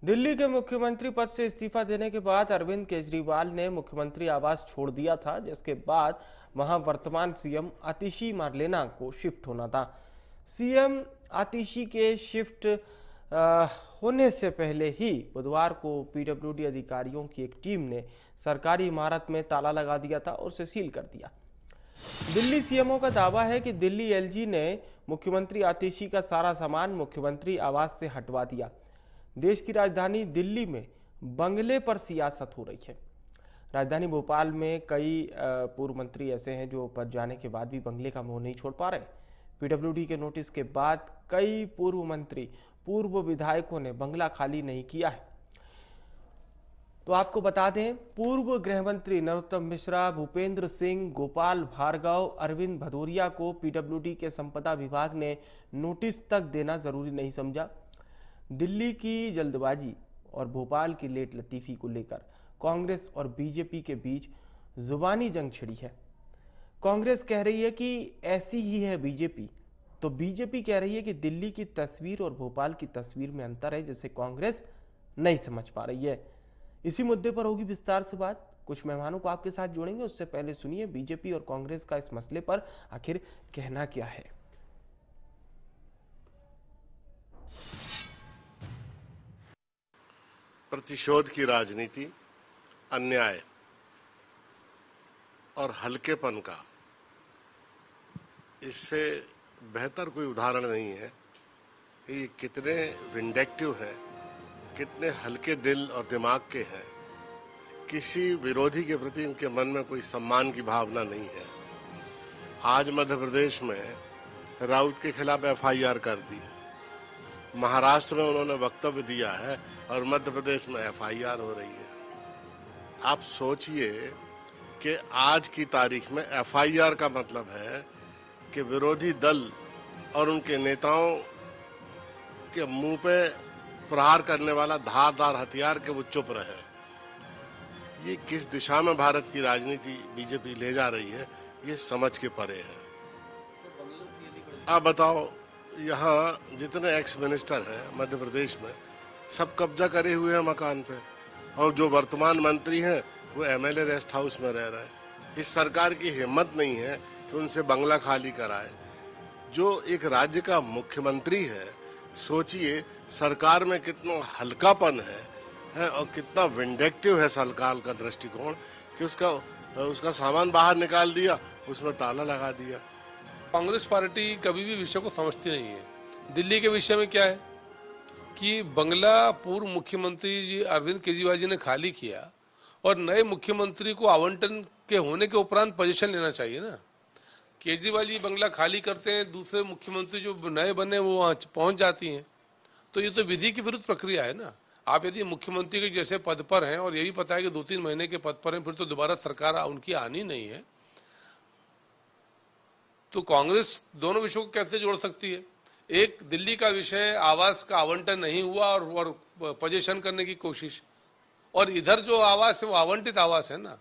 दिल्ली के मुख्यमंत्री पद से इस्तीफा देने के बाद अरविंद केजरीवाल ने मुख्यमंत्री आवास छोड़ दिया था, जिसके बाद वहां वर्तमान सीएम आतिशी मार्लेना को शिफ्ट होना था। सीएम आतिशी के शिफ्ट होने से पहले ही बुधवार को पीडब्ल्यूडी अधिकारियों की एक टीम ने सरकारी इमारत में ताला लगा दिया था और उसे सील कर दिया। दिल्ली सीएमओ का दावा है कि दिल्ली एलजी ने मुख्यमंत्री आतिशी का सारा सामान मुख्यमंत्री आवास से हटवा दिया। देश की राजधानी दिल्ली में बंगले पर सियासत हो रही है। राजधानी भोपाल में कई पूर्व मंत्री ऐसे हैं जो पद जाने के बाद भी बंगले का मुंह नहीं छोड़ पा रहे। पीडब्ल्यूडी के नोटिस के बाद कई पूर्व मंत्री, पूर्व विधायकों ने बंगला खाली नहीं किया है। तो आपको बता दें, पूर्व गृह मंत्री नरोत्तम मिश्रा, भूपेंद्र सिंह, गोपाल भार्गव, अरविंद भदौरिया को पीडब्ल्यूडी के संपदा विभाग ने नोटिस तक देना जरूरी नहीं समझा। दिल्ली की जल्दबाजी और भोपाल की लेट लतीफी को लेकर कांग्रेस और बीजेपी के बीच जुबानी जंग छिड़ी है। कांग्रेस कह रही है कि ऐसी ही है बीजेपी, तो बीजेपी कह रही है कि दिल्ली की तस्वीर और भोपाल की तस्वीर में अंतर है, जिसे कांग्रेस नहीं समझ पा रही है। इसी मुद्दे पर होगी विस्तार से बात। कुछ मेहमानों को आपके साथ जोड़ेंगे, उससे पहले सुनिए बीजेपी और कांग्रेस का इस मसले पर आखिर कहना क्या है। प्रतिशोध की राजनीति, अन्याय और हल्केपन का, इससे बेहतर कोई उदाहरण नहीं है कि ये कितने विंडेक्टिव हैं, कितने हल्के दिल और दिमाग के हैं। किसी विरोधी के प्रति इनके मन में कोई सम्मान की भावना नहीं है। आज मध्य प्रदेश में राउत के खिलाफ एफआईआर कर दी है, महाराष्ट्र में उन्होंने वक्तव्य दिया है और मध्य प्रदेश में एफआईआर हो रही है। आप सोचिए कि आज की तारीख में एफआईआर का मतलब है कि विरोधी दल और उनके नेताओं के मुंह पे प्रहार करने वाला धारदार हथियार के वो चुप रहे। ये किस दिशा में भारत की राजनीति बीजेपी ले जा रही है, ये समझ के परे है। आप बताओ, यहाँ जितने एक्स मिनिस्टर हैं मध्य प्रदेश में, सब कब्जा करे हुए हैं मकान पे, और जो वर्तमान मंत्री हैं वो एमएलए रेस्ट हाउस में रह रहे हैं। इस सरकार की हिम्मत नहीं है कि उनसे बंगला खाली कराए। जो एक राज्य का मुख्यमंत्री है, सोचिए सरकार में कितना हल्कापन है और कितना विंडेक्टिव है सरकार का दृष्टिकोण कि उसका सामान बाहर निकाल दिया, उसमें ताला लगा दिया। कांग्रेस पार्टी कभी भी विषय को समझती नहीं है। दिल्ली के विषय में क्या है कि बंगला पूर्व मुख्यमंत्री जी अरविंद केजरीवाल जी ने खाली किया और नए मुख्यमंत्री को आवंटन के होने के उपरांत पोजीशन लेना चाहिए ना। केजरीवाल जी बंगला खाली करते हैं, दूसरे मुख्यमंत्री जो नए बने वो वहां पहुंच जाती हैं, तो ये तो विधि की विरुद्ध प्रक्रिया है ना। आप यदि मुख्यमंत्री के जैसे पद पर हैं और ये भी पता है कि 2-3 महीने के पद पर हैं, फिर तो दोबारा सरकार उनकी आनी नहीं है, तो कांग्रेस दोनों विषयों को कैसे जोड़ सकती है। एक दिल्ली का विषय, आवास का आवंटन नहीं हुआ और पोजीशन करने की कोशिश, और इधर जो आवास है वो आवंटित आवास है ना।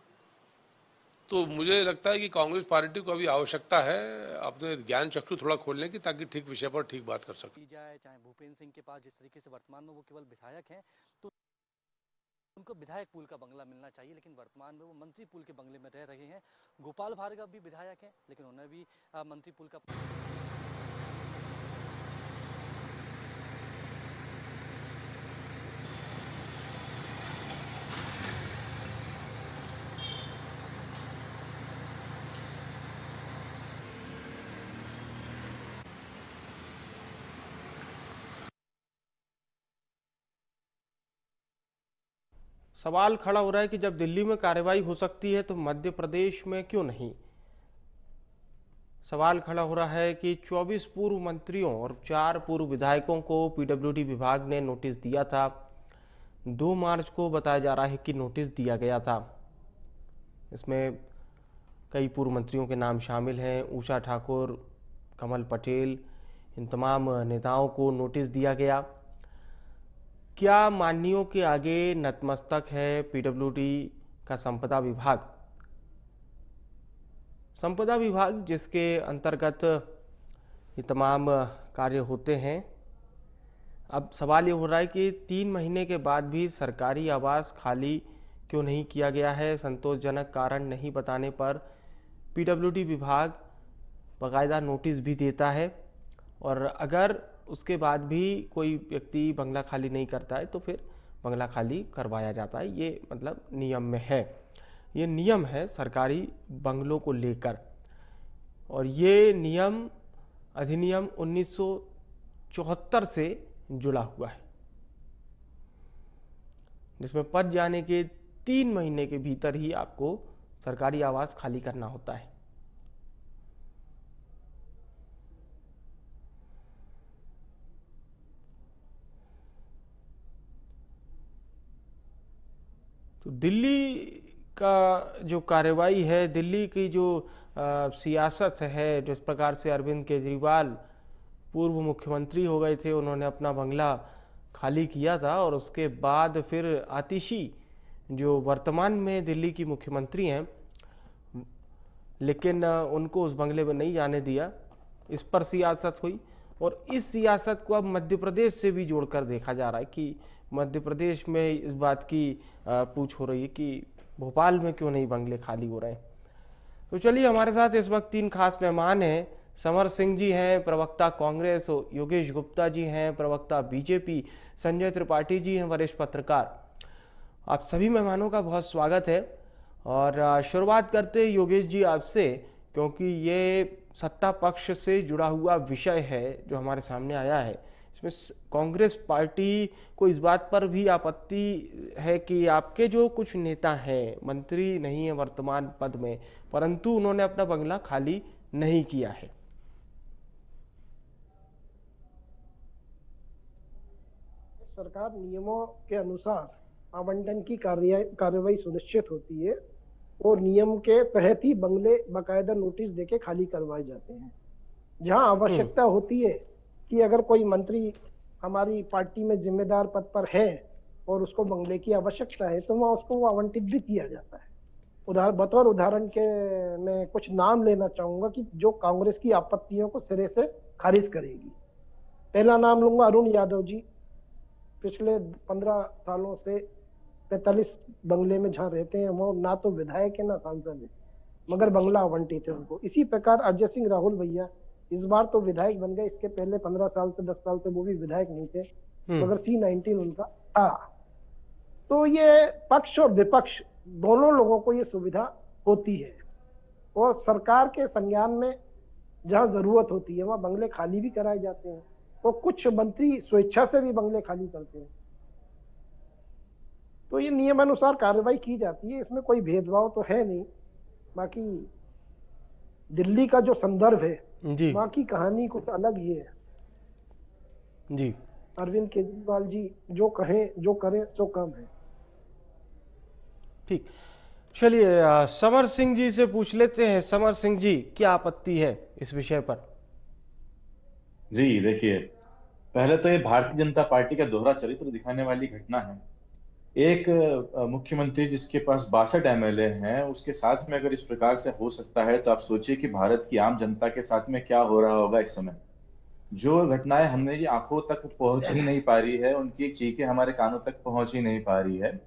तो मुझे लगता है कि कांग्रेस पार्टी को अभी आवश्यकता है अपने ज्ञान चक्षु थोड़ा खोलने की, ताकि ठीक विषय पर ठीक बात कर सके। जाए चाहे भूपेंद्र सिंह के पास जिस तरीके से वर्तमान में वो केवल विधायक हैं, तो उनको विधायक पूल का बंगला मिलना चाहिए, लेकिन वर्तमान में वो मंत्री पूल के बंगले में रह रहे हैं। गोपाल भार्गव भी विधायक हैं, लेकिन उन्हें भी मंत्री पूल का सवाल खड़ा हो रहा है कि जब दिल्ली में कार्रवाई हो सकती है तो मध्य प्रदेश में क्यों नहीं। सवाल खड़ा हो रहा है कि 24 पूर्व मंत्रियों और 4 पूर्व विधायकों को पीडब्ल्यूडी विभाग ने नोटिस दिया था। 2 मार्च को बताया जा रहा है कि नोटिस दिया गया था। इसमें कई पूर्व मंत्रियों के नाम शामिल हैं। उषा ठाकुर, कमल पटेल, इन तमाम नेताओं को नोटिस दिया गया। क्या माननीयों के आगे नतमस्तक है पीडब्ल्यूडी का संपदा विभाग? संपदा विभाग जिसके अंतर्गत ये तमाम कार्य होते हैं, अब सवाल ये हो रहा है कि 3 महीने के बाद भी सरकारी आवास खाली क्यों नहीं किया गया है। संतोषजनक कारण नहीं बताने पर पीडब्ल्यूडी विभाग बाकायदा नोटिस भी देता है, और अगर उसके बाद भी कोई व्यक्ति बंगला खाली नहीं करता है तो फिर बंगला खाली करवाया जाता है। ये मतलब नियम में है, ये नियम है सरकारी बंगलों को लेकर, और ये नियम अधिनियम 1974 से जुड़ा हुआ है, जिसमें पद जाने के 3 महीने के भीतर ही आपको सरकारी आवास खाली करना होता है। तो दिल्ली का जो कार्रवाई है, दिल्ली की जो सियासत है, जिस प्रकार से अरविंद केजरीवाल पूर्व मुख्यमंत्री हो गए थे, उन्होंने अपना बंगला खाली किया था और उसके बाद फिर आतिशी जो वर्तमान में दिल्ली की मुख्यमंत्री हैं, लेकिन उनको उस बंगले में नहीं जाने दिया, इस पर सियासत हुई। और इस सियासत को अब मध्य प्रदेश से भी जोड़कर देखा जा रहा है कि मध्य प्रदेश में इस बात की पूछ हो रही है कि भोपाल में क्यों नहीं बंगले खाली हो रहे हैं। तो चलिए, हमारे साथ इस वक्त 3 खास मेहमान हैं। समर सिंह जी हैं, प्रवक्ता कांग्रेस, योगेश गुप्ता जी हैं, प्रवक्ता बीजेपी, संजय त्रिपाठी जी हैं, वरिष्ठ पत्रकार। आप सभी मेहमानों का बहुत स्वागत है। और शुरुआत करते हैं योगेश जी आपसे, क्योंकि ये सत्ता पक्ष से जुड़ा हुआ विषय है जो हमारे सामने आया है। इसमें कांग्रेस पार्टी को इस बात पर भी आपत्ति है कि आपके जो कुछ नेता हैं, मंत्री नहीं है वर्तमान पद में, परंतु उन्होंने अपना बंगला खाली नहीं किया है। सरकार नियमों के अनुसार आवंटन की कार्रवाई सुनिश्चित होती है और नियम के तहत ही बंगले बाकायदा नोटिस देके खाली करवाए जाते हैं। जहां आवश्यकता होती है कि अगर कोई मंत्री हमारी पार्टी में जिम्मेदार पद पर है और उसको बंगले की आवश्यकता है तो वह उसको आवंटित भी किया जाता है। बतौर उदाहरण के मैं कुछ नाम लेना चाहूंगा कि जो कांग्रेस की आपत्तियों को सिरे से खारिज करेगी। पहला नाम लूंगा अरुण यादव जी। पिछले 15 सालों से 45 बंगले में जहाँ रहते हैं, वो ना तो विधायक है ना सांसद है, मगर बंगला आवंटित है उनको। इसी प्रकार अजय सिंह राहुल भैया इस बार तो विधायक बन गए, इसके पहले 15 साल से 10 साल से वो भी विधायक नहीं थे, मगर C19 उनका था। तो ये पक्ष और विपक्ष दोनों लोगों को ये सुविधा होती है, और सरकार के संज्ञान में जहाँ जरूरत होती है वहाँ बंगले खाली भी कराए जाते हैं। तो कुछ मंत्री स्वेच्छा से भी बंगले खाली करते हैं, तो ये नियमानुसार कार्रवाई की जाती है, इसमें कोई भेदभाव तो है नहीं। बाकी दिल्ली का जो संदर्भ है जी, वहाँ की कहानी कुछ अलग ही है जी। अरविंद केजरीवाल जी जो कहें जो करें सो कम है। ठीक, चलिए समर सिंह जी से पूछ लेते हैं। समर सिंह जी, क्या आपत्ति है इस विषय पर? जी देखिए, पहले तो ये भारतीय जनता पार्टी का दोहरा चरित्र दिखाने वाली घटना है। एक मुख्यमंत्री जिसके पास 62 MLA हैं, उसके साथ में अगर इस प्रकार से हो सकता है तो आप सोचिए कि भारत की आम जनता के साथ में क्या हो रहा होगा इस समय। जो घटनाएं हमने आंखों तक पहुंच ही नहीं पा रही है, उनकी चीखें हमारे कानों तक पहुंच ही नहीं पा रही है।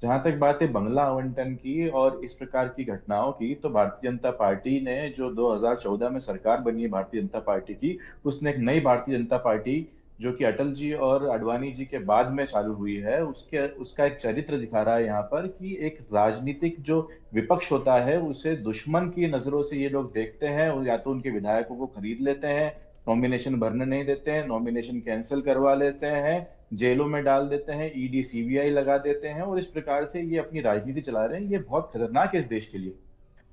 जहां तक बात है बंगला आवंटन की और इस प्रकार की घटनाओं की, तो भारतीय जनता पार्टी ने जो 2014 में सरकार बनी है भारतीय जनता पार्टी की, उसने एक नई भारतीय जनता पार्टी जो कि अटल जी और अडवाणी जी के बाद में चालू हुई है, उसका एक चरित्र दिखा रहा है यहाँ पर कि एक राजनीतिक जो विपक्ष होता है उसे दुश्मन की नजरों से ये लोग देखते हैं, या तो उनके विधायकों को खरीद लेते हैं, नॉमिनेशन भरने नहीं देते हैं, नॉमिनेशन कैंसिल करवा लेते हैं, जेलों में डाल देते हैं, ईडी सीबीआई लगा देते हैं, और इस प्रकार से ये अपनी राजनीति चला रहे हैं। ये बहुत खतरनाक है इस देश के लिए।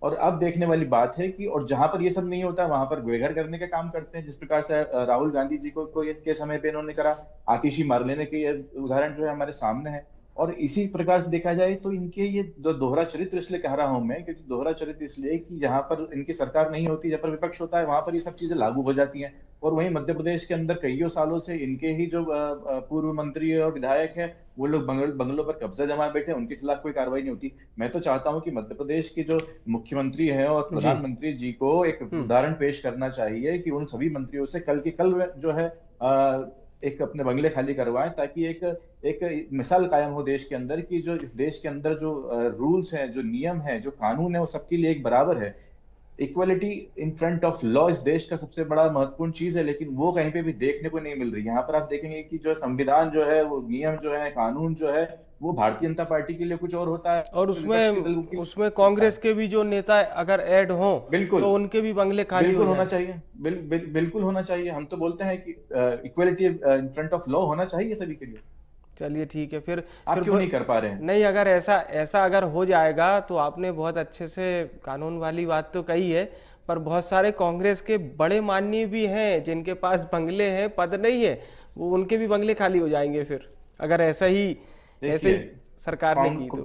और अब देखने वाली बात है कि और जहां पर ये सब नहीं होता वहां पर बेघर करने का काम करते हैं, जिस प्रकार से राहुल गांधी जी को के समय पे इन्होंने करा, आतिशी मार लेने के उदाहरण जो है हमारे सामने है। और इसी प्रकार से देखा जाए तो इनके ये दोहरा चरित्र इसलिए कह रहा हूं मैं, क्योंकि दोहरा चरित्र इसलिए कि जहां पर इनकी सरकार नहीं होती, जहां पर विपक्ष होता है, वहां पर ये सब चीजें लागू हो जाती हैं। और वहीं मध्य प्रदेश के अंदर कईयों सालों से इनके ही जो पूर्व मंत्री और विधायक है वो लोग बंगलों पर कब्जा जमा बैठे, उनके खिलाफ कोई कार्रवाई नहीं होती। मैं तो चाहता हूं कि मध्य प्रदेश के जो मुख्यमंत्री हैं और प्रधानमंत्री जी को एक उदाहरण पेश करना चाहिए कि उन सभी मंत्रियों से कल की कल जो है एक अपने बंगले खाली करवाएं, ताकि एक एक मिसाल कायम हो देश के अंदर कि जो इस देश के अंदर जो रूल्स हैं, जो नियम है, जो कानून है, वो सबके लिए एक बराबर है। Equality in front of law इस देश का सबसे बड़ा महत्वपूर्ण चीज है, लेकिन वो कहीं पे भी देखने को नहीं मिल रही। यहाँ पर आप देखेंगे कि जो संविधान जो है, वो नियम जो है, कानून जो है, वो भारतीय जनता पार्टी के लिए कुछ और होता है और विपक्षी दल उसमें के उसमें कांग्रेस के भी जो नेता अगर ऐड हों बिल्कुल तो उनके भी बंगले खाली बिल्कुल हो होना जाए। चाहिए। बिल्कुल होना चाहिए। हम तो बोलते हैं कि equality in front of law होना चाहिए सभी के लिए। चलिए ठीक है, फिर आप क्यों नहीं कर पा रहे हैं? नहीं, अगर ऐसा ऐसा अगर हो जाएगा तो आपने बहुत अच्छे से कानून वाली बात तो कही है, पर बहुत सारे कांग्रेस के बड़े माननीय भी हैं जिनके पास बंगले हैं, पद नहीं है, वो उनके भी बंगले खाली हो जाएंगे फिर, अगर ऐसा ही देखिए, सरकार ने की तो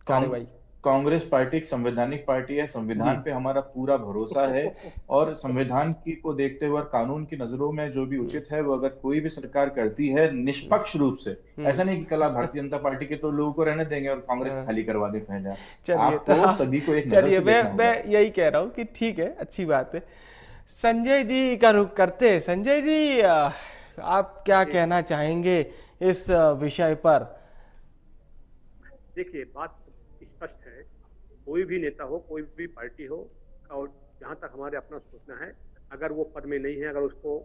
कार्रवाई। कांग्रेस पार्टी एक संवैधानिक पार्टी है, संविधान पे हमारा पूरा भरोसा है, और संविधान की को देखते हुए और कानून की नजरों में जो भी उचित है वो अगर कोई भी सरकार करती है निष्पक्ष रूप से, ऐसा नहीं कि कल आप भारतीय जनता पार्टी के तो लोगों को रहने देंगे और कांग्रेस खाली करवा दे पहले। चलिए, आपको सभी को एक नजर चलिए से देखना मैं होगा। यही कह रहा हूँ कि ठीक है, अच्छी बात है। संजय जी का रुख करते हैं। संजय जी, आप क्या कहना चाहेंगे इस विषय पर? देखिए, बात स्पष्ट है, कोई भी नेता हो, कोई भी पार्टी हो, और जहां तक हमारे अपना सोचना है, अगर वो पद में नहीं है, अगर उसको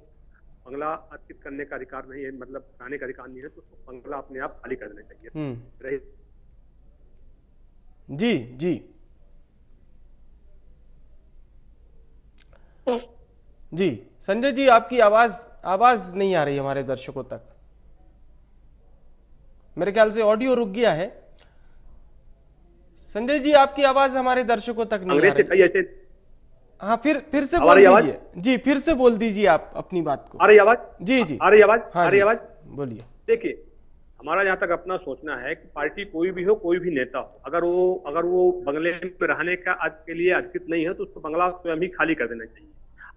बंगला अर्पित करने का अधिकार नहीं है, मतलब रहने का अधिकार नहीं है, तो उसको बंगला अपने आप खाली कर देना चाहिए। रही जी जी जी संजय जी, आपकी आवाज नहीं आ रही हमारे दर्शकों तक। मेरे ख्याल से ऑडियो रुक गया है। संजय जी, आपकी आवाज हमारे दर्शकों तक नहीं आ कांग्रेस से रही। कई ऐसे हाँ, फिर से आ बोल रही आवाज? दीजिए जी, फिर से बोल दीजिए आप अपनी बात को। आ रही आवाज? जी जी, आ रही आवाज? हाँ आ रही जी, आवाज? बोलिए। देखिए, हमारा जहाँ तक अपना सोचना है कि पार्टी कोई भी हो, कोई भी नेता हो, अगर वो बंगले में रहने का आज के लिए अधिकृत नहीं है, तो उसको बंगला स्वयं ही खाली कर देना चाहिए।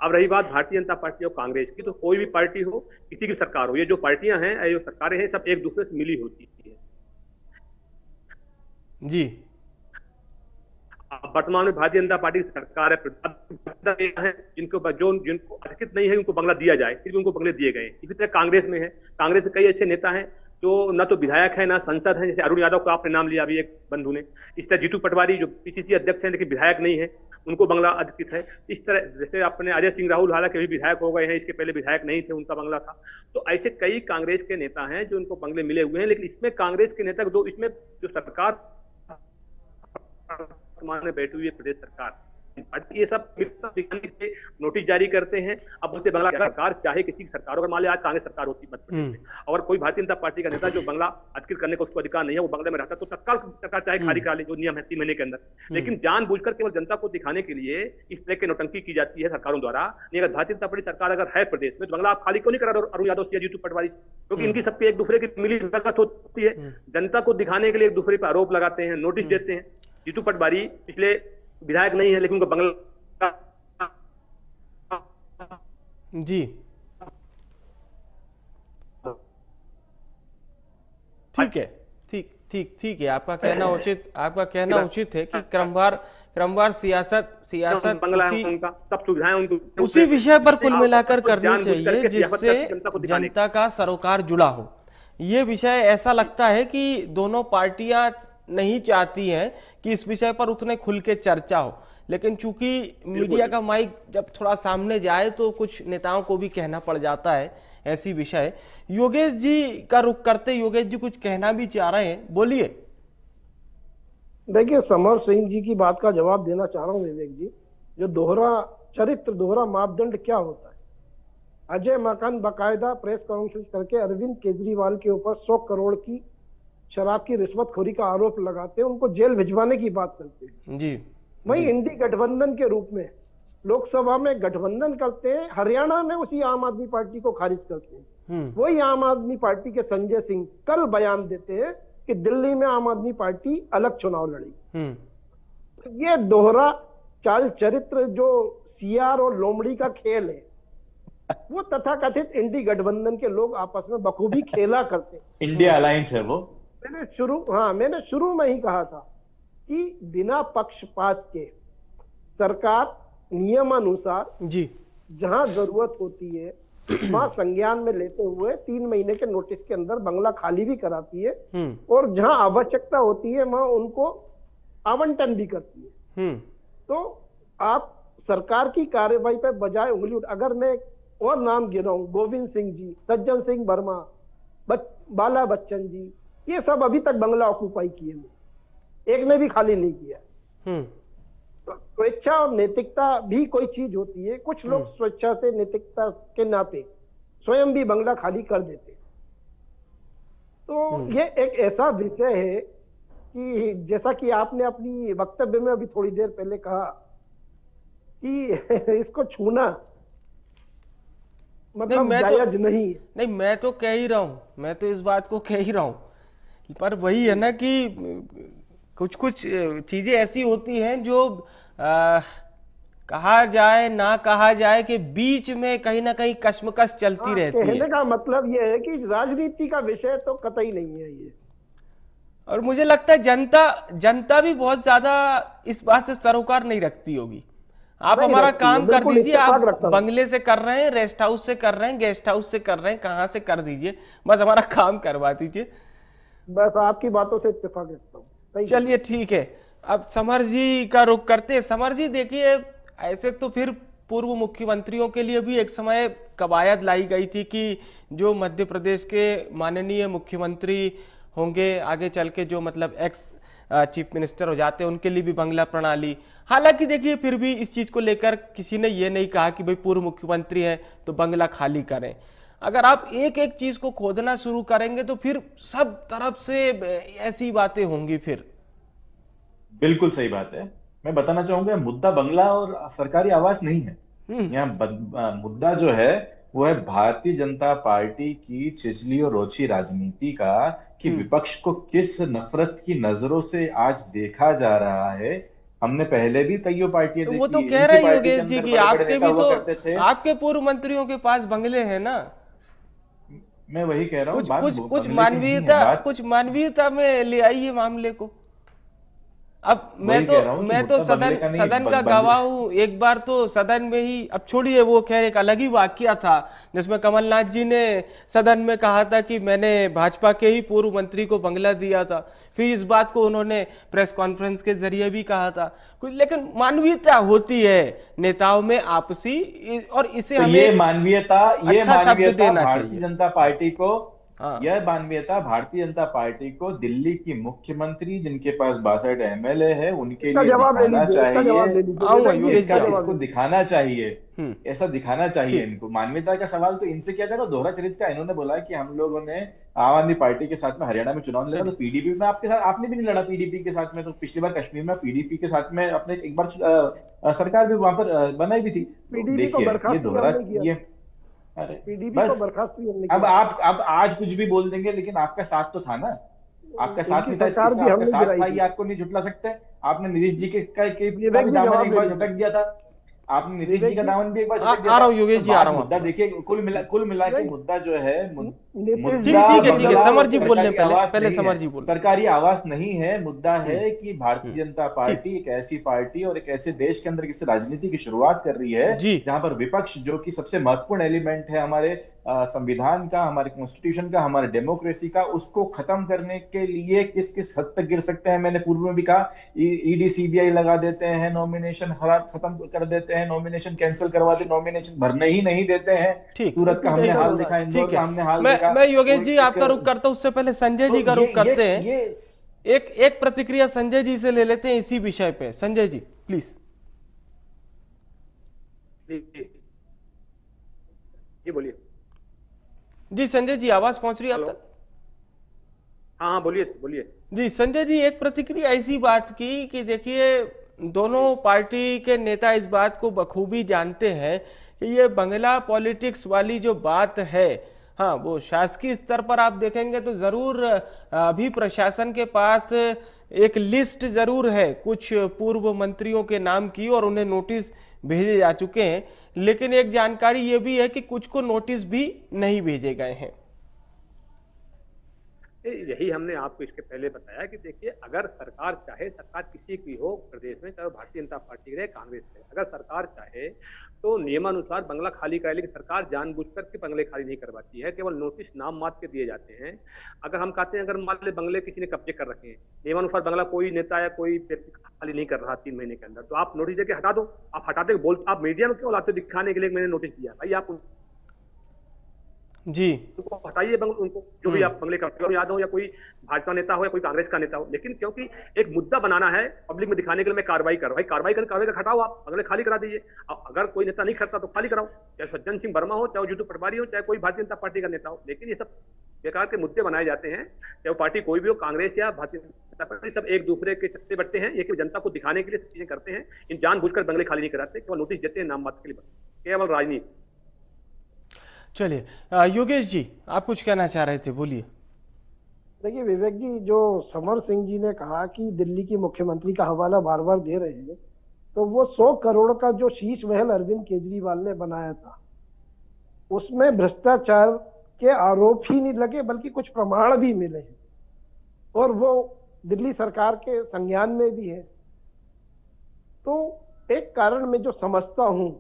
अब रही बात भारतीय जनता पार्टी और कांग्रेस की, तो कोई भी पार्टी हो, किसी की सरकार हो, ये जो पार्टियां हैं, ये जो सरकारें हैं, सब एक दूसरे से मिली होती है। जी, वर्तमान में भारतीय जनता पार्टी की सरकार है, जिनको अधिकृत नहीं है, उनको बंगला दिया जाए, फिर भी उनको बंगले दिए गए। इसी तरह कांग्रेस में है, कांग्रेस में कई ऐसे नेता हैं जो न तो विधायक है, ना सांसद है, जैसे अरुण यादव को आपने नाम लिया अभी एक बंधु ने। इस तरह जीतू पटवारी जो पीसीसी अध्यक्ष हैं लेकिन विधायक नहीं है, उनको बंगला अधिकृत है। इस तरह जैसे अपने अजय सिंह राहुल, हालांकि अभी विधायक हो गए हैं, इसके पहले विधायक नहीं थे, उनका बंगला था। तो ऐसे कई कांग्रेस के नेता हैं जो उनको बंगले मिले हुए हैं, लेकिन इसमें कांग्रेस के नेता इसमें जो सरकार में बैठी हुई है, प्रदेश सरकार, ये सब दिखाने के नोटिस जारी करते हैं। अब बोलते बंगला सरकार चाहे किसी की सरकार, अगर मान लिया आज कांग्रेस सरकार होती मध्य प्रदेश में, और कोई भारतीय जनता पार्टी का नेता जो बंगला अधिकृत करने का उसको अधिकार नहीं है, वो बंगले में रहता, तो तत्काल सरकार चाहे खाली करा ले, जो नियम है 3 महीने के अंदर। लेकिन जानबूझकर केवल जनता को दिखाने के लिए इस तरह की नौटंकी की जाती है सरकारों द्वारा। नहीं, अगर भारतीय जनता पार्टी सरकार अगर है प्रदेश में, तो बंगला आप खाली क्यों नहीं करा अरुण यादव से, जीतू पटवारी, क्योंकि इनकी सबकी एक दूसरे की मिली भगत होती है। जनता को दिखाने के लिए एक दूसरे पर आरोप लगाते हैं, नोटिस देते हैं। जीतू पटवारी पिछले विधायक नहीं है, लेकिन उनको बंगला जी, ठीक है, ठीक है। आपका कहना उचित है कि क्रमवार सियासत बंगला है उनका, सब सुविधाएं उनको उसी विषय पर कुल मिलाकर करनी चाहिए जिससे जनता का सरोकार जुड़ा हो। ये विषय ऐसा लगता है कि दोनों पार्टियां नहीं चाहती हैं कि इस विषय पर उतने खुल के चर्चा हो, लेकिन चूंकि मीडिया का माइक जब थोड़ा सामने जाए तो कुछ नेताओं को भी कहना पड़ जाता है ऐसी विषय। योगेश जी का रुख करते, योगेश जी कुछ कहना भी चाह रहे हैं, बोलिए। देखिए, समर सिंह जी की बात का जवाब देना चाह रहा हूं विवेक जी। जो दोहरा चरित्र, दोहरा मापदंड क्या होता है? अजय माकन बाकायदा प्रेस कॉन्फ्रेंस करके अरविंद केजरीवाल के ऊपर 100 करोड़ की शराब की रिश्वतखोरी का आरोप लगाते हैं, उनको जेल भिजवाने की बात करते हैं जी। वही इंडी गठबंधन के रूप में लोकसभा में गठबंधन करते हैं, हरियाणा में उसी आम आदमी पार्टी को खारिज करते हैं। वही आम आदमी पार्टी के संजय सिंह कल बयान देते हैं कि दिल्ली में आम आदमी पार्टी अलग चुनाव लड़ी। ये दोहरा चाल चरित्र जो सीआर और लोमड़ी का खेल है, वो तथाकथित इंडी गठबंधन के लोग आपस में बखूबी खेला करते हैं। इंडिया अलायंस है वो। मैंने शुरू में ही कहा था कि बिना पक्षपात के सरकार नियमानुसार जी जहां जरूरत होती है वहां संज्ञान में लेते हुए 3 महीने के नोटिस के अंदर बंगला खाली भी कराती है और जहां आवश्यकता होती है वहां उनको आवंटन भी करती है। तो आप सरकार की कार्यवाही पर बजाय उंगली अगर मैं और नाम गिनाऊं, गोविंद सिंह जी, सज्जन सिंह वर्मा, बाला बच्चन जी, ये सब अभी तक बंगला ऑक्यूपाई किए हैं, एक ने भी खाली नहीं किया। तो स्वेच्छा और नैतिकता भी कोई चीज होती है। कुछ लोग स्वेच्छा से, नैतिकता के नाते स्वयं भी बंगला खाली कर देते। तो ये एक ऐसा विषय है कि जैसा कि आपने अपनी वक्तव्य में अभी थोड़ी देर पहले कहा कि इसको छूना मतलब जायज नहीं है। नहीं, मैं तो कह ही रहा हूं, मैं तो इस बात को कह ही रहा हूं, पर वही है ना कि कुछ कुछ चीजें ऐसी होती हैं जो कहा जाए ना कहा जाए कि बीच में कहीं ना कहीं कश्मकश चलती रहती है। कहने का मतलब यह है कि राजनीति का विषय तो कतई नहीं है ये। और मुझे लगता है जनता भी बहुत ज्यादा इस बात से सरोकार नहीं रखती होगी। आप हमारा काम कर दीजिए, आप बंगले से कर रहे हैं, रेस्ट हाउस से कर रहे हैं, गेस्ट हाउस से कर रहे हैं, कहां से कर दीजिए, बस हमारा काम करवा दीजिए। बस आपकी बातों से इत्तेफाक रखता हूं। चलिए ठीक है, अब समर जी का रुख करते हैं। समर जी देखिए, ऐसे तो फिर पूर्व मुख्यमंत्रियों के लिए भी एक समय कवायद लाई गई थी कि जो मध्य प्रदेश के माननीय मुख्यमंत्री होंगे आगे चल के, जो मतलब एक्स चीफ मिनिस्टर हो जाते हैं, उनके लिए भी बंगला प्रणाली। हालांकि देखिए फिर भी इस चीज को लेकर किसी ने ये नहीं कहा कि भाई पूर्व मुख्यमंत्री हैं तो बंगला खाली करें। अगर आप एक एक चीज को खोदना शुरू करेंगे तो फिर सब तरफ से ऐसी बातें होंगी। फिर बिल्कुल सही बात है। मैं बताना चाहूंगा, मुद्दा बंगला और सरकारी आवास नहीं है। यहाँ मुद्दा जो है वो है भारतीय जनता पार्टी की छिछली और रोची राजनीति का, कि विपक्ष को किस नफरत की नजरों से आज देखा जा रहा है। हमने पहले भी कईयों पार्टियां देखी। वो तो कह रहे योगेश जी की आपके भी तो आपके पूर्व मंत्रियों के पास बंगले हैं ना। मैं वही कह रहा हूँ, कुछ मानवीयता में ले आइए मामले को। अब मैं तो सदन का गवाह हूं। एक बार तो सदन में ही, अब छोड़िए वो खैर एक अलग ही वाकया था जिसमें कमलनाथ जी ने सदन में कहा था कि मैंने भाजपा के ही पूर्व मंत्री को बंगला दिया था। फिर इस बात को उन्होंने प्रेस कॉन्फ्रेंस के जरिए भी कहा था। लेकिन मानवीयता होती है नेताओं में आपसी, और इसे हमें ये मानवीयता देना भारतीय जनता पार्टी को, यह मानवीयता भारतीय जनता पार्टी को दिल्ली की मुख्यमंत्री जिनके पास 62 MLA है उनके लिए दिखाना चाहिए। इसको दिखाना चाहिए, ऐसा दिखाना चाहिए इनको। मानवीयता का सवाल तो इनसे किया जाएगा, दोहरा चरित्र का। इन्होंने बोला कि हम लोगों ने आम आदमी पार्टी के साथ में हरियाणा में चुनाव लड़ा, तो पीडीपी में आपके साथ, आपने भी नहीं लड़ा पीडीपी के साथ में। तो पिछली बार कश्मीर में पीडीपी के साथ में अपने एक बार सरकार भी वहां पर बनाई भी थी। देखिए ये दोहरा, ये बस अब आप आज कुछ भी बोल देंगे, लेकिन आपका साथ तो था ना, आपका साथ नहीं था, आपका साथ था, ये आपको नहीं झुटला सकते। आपने नीतीश जी के दामन एक बार झटक दिया था, आपने नीतीश जी का दामन भी एक बार झटक दिया था। योगेश जी आ रहा हूं। मुद्दा देखिए, कुल मिला के मुद्दा जो है, ठीक है समर जी बोलने पहले समर जी बोल। सरकारी आवास नहीं है, मुद्दा है कि भारतीय जनता पार्टी एक ऐसी पार्टी और एक ऐसे देश के अंदर किसी राजनीति की शुरुआत कर रही है जहां पर विपक्ष, जो कि सबसे महत्वपूर्ण एलिमेंट है हमारे संविधान का, हमारे कॉन्स्टिट्यूशन का, हमारे डेमोक्रेसी का, उसको खत्म करने के लिए किस किस हद तक गिर सकते हैं। मैंने पूर्व में भी कहा, ईडी सीबीआई लगा देते हैं, नॉमिनेशन खत्म कर देते हैं, नॉमिनेशन कैंसिल करवा देते, नॉमिनेशन भरने ही नहीं देते हैं। सूरत का हमने हाल देखा, इंदौर का हमने हाल देखा। मैं योगेश जी आपका रुख करता हूं, उससे पहले संजय जी का रुख करते हैं। एक प्रतिक्रिया संजय जी से ले लेते हैं इसी विषय पे। संजय जी प्लीज। ये बोलिए जी। संजय जी आवाज पहुंच रही है आप तक? हाँ बोलिए जी। संजय जी एक प्रतिक्रिया ऐसी बात की कि देखिए दोनों पार्टी के नेता इस बात को बखूबी जानते हैं कि ये बंगला पॉलिटिक्स वाली जो बात है, हाँ वो शासकीय स्तर पर आप देखेंगे तो जरूर अभी प्रशासन के पास एक लिस्ट जरूर है कुछ पूर्व मंत्रियों के नाम की, और उन्हें नोटिस भेजे जा चुके हैं। लेकिन एक जानकारी ये भी है कि कुछ को नोटिस भी नहीं भेजे गए हैं। यही हमने आपको इसके पहले बताया कि देखिए, अगर सरकार चाहे, सरकार किसी की हो प्रदेश में, चाहे भारतीय जनता पार्टी रहे, कांग्रेस रहे, अगर सरकार चाहे तो नियमानुसार बंगला खाली कराए, लेकिन सरकार जानबूझकर के बंगले खाली नहीं करवाती है, केवल नोटिस नाम मात्र के दिए जाते हैं। अगर हम कहते हैं, अगर मान ले बंगले किसी ने कब्जे कर रखे हैं, नियमानुसार बंगला कोई नेता या कोई व्यक्ति खाली नहीं कर रहा 3 महीने के अंदर, तो आप नोटिस देके हटा दो। आप हटाते बोल, आप मीडिया में क्यों लाते दिखाने के लिए मैंने नोटिस दिया? भाई आप जी उनको हटाइए, उनको जो भी आप बंगले का याद हो, या कोई भाजपा नेता हो या कोई कांग्रेस का नेता हो, लेकिन क्योंकि एक मुद्दा बनाना है पब्लिक में दिखाने के लिए, मैं कार्रवाई कर रहा हूं, कार्रवाई कर हटाओ, आप बंगले खाली करा दीजिए। अगर कोई नेता नहीं करता तो खाली कराओ, चाहे सज्जन सिंह वर्मा हो, चाहे जीतू पटवारी हो, चाहे कोई भारतीय जनता पार्टी का नेता हो। लेकिन ये सब बेकार के मुद्दे बनाए जाते हैं, चाहे वो पार्टी कोई भी हो, कांग्रेस या भारतीय जनता पार्टी, सब एक दूसरे के चट्टे बट्टे हैं। ये केवल जनता को दिखाने के लिए चीजें करते हैं, इन जानबूझकर बंगले खाली नहीं कराते, केवल नोटिस देते हैं नाम मात्र के लिए, केवल राजनीति। चलिए योगेश जी, आप कुछ कहना चाह रहे थे, बोलिए। देखिए विवेक जी, जो समर सिंह जी ने कहा कि दिल्ली की मुख्यमंत्री का हवाला बार बार दे रहे हैं, तो वो 100 करोड़ का जो शीश महल अरविंद केजरीवाल ने बनाया था, उसमें भ्रष्टाचार के आरोप ही नहीं लगे, बल्कि कुछ प्रमाण भी मिले हैं, और वो दिल्ली सरकार के संज्ञान में भी है। तो एक कारण मैं जो समझता हूं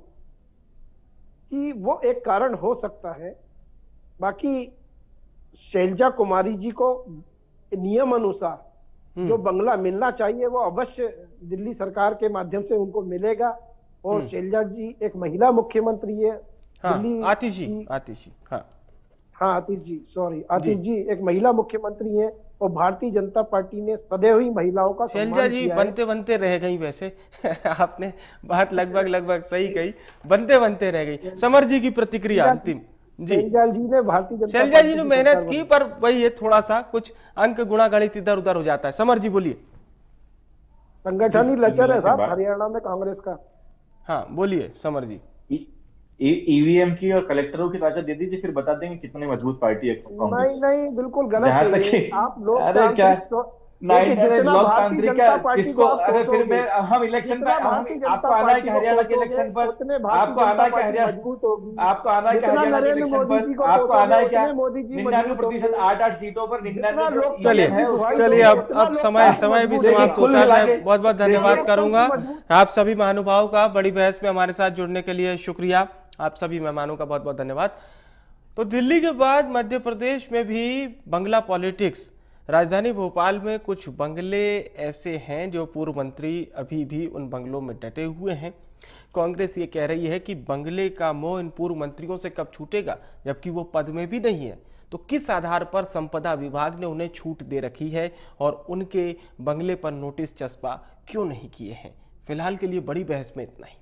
कि वो एक कारण हो सकता है, बाकी शैलजा कुमारी जी को नियम अनुसार जो बंगला मिलना चाहिए वो अवश्य दिल्ली सरकार के माध्यम से उनको मिलेगा। और शैलजा जी एक महिला मुख्यमंत्री है। हाँ, आतिश जी, हाँ आतिश जी, सॉरी, आतिश जी एक महिला मुख्यमंत्री है, और भारतीय जनता पार्टी ने सदैव ही महिलाओं का शैलजा जी बनते बनते रह गई वैसे आपने बात लगभग सही कही, बनते बनते रह गई। समर जी की प्रतिक्रिया अंतिम। जी, शैलजा जी ने भारतीय जनता शैलजा जी ने मेहनत की, पर वही है, थोड़ा सा कुछ अंक गुणा गणित इधर उधर हो जाता है। समर जी बोलिए। संगठन ही लचर है साहब हरियाणा में कांग्रेस का। हाँ बोलिए समर जी। ईवीएम की और कलेक्टरों की ताकत दे दीजिए, फिर बता देंगे कितनी मजबूत पार्टी है कांग्रेस। नहीं बिल्कुल गलत है। आप लोग लोकतांत्रिक किसको, अरे फिर मैं हम इलेक्शन पे आपको आना है कि हरियाणा के इलेक्शन पर, आपको आना है कि हरियाणा के इलेक्शन पर, आपको आना है क्या 99% 8 सीटों पर 99। चलिए अब समय भी समाप्त होता है। मैं बहुत बहुत धन्यवाद करूंगा आप सभी महानुभावों का बड़ी बहस में हमारे साथ जुड़ने के लिए। शुक्रिया, आप सभी मेहमानों का बहुत बहुत धन्यवाद। तो दिल्ली के बाद मध्य प्रदेश में भी बंगला पॉलिटिक्स। राजधानी भोपाल में कुछ बंगले ऐसे हैं जो पूर्व मंत्री अभी भी उन बंगलों में डटे हुए हैं। कांग्रेस ये कह रही है कि बंगले का मोह इन पूर्व मंत्रियों से कब छूटेगा, जबकि वो पद में भी नहीं है। तो किस आधार पर संपदा विभाग ने उन्हें छूट दे रखी है और उनके बंगले पर नोटिस चस्पा क्यों नहीं किए हैं? फिलहाल के लिए बड़ी बहस में इतना ही।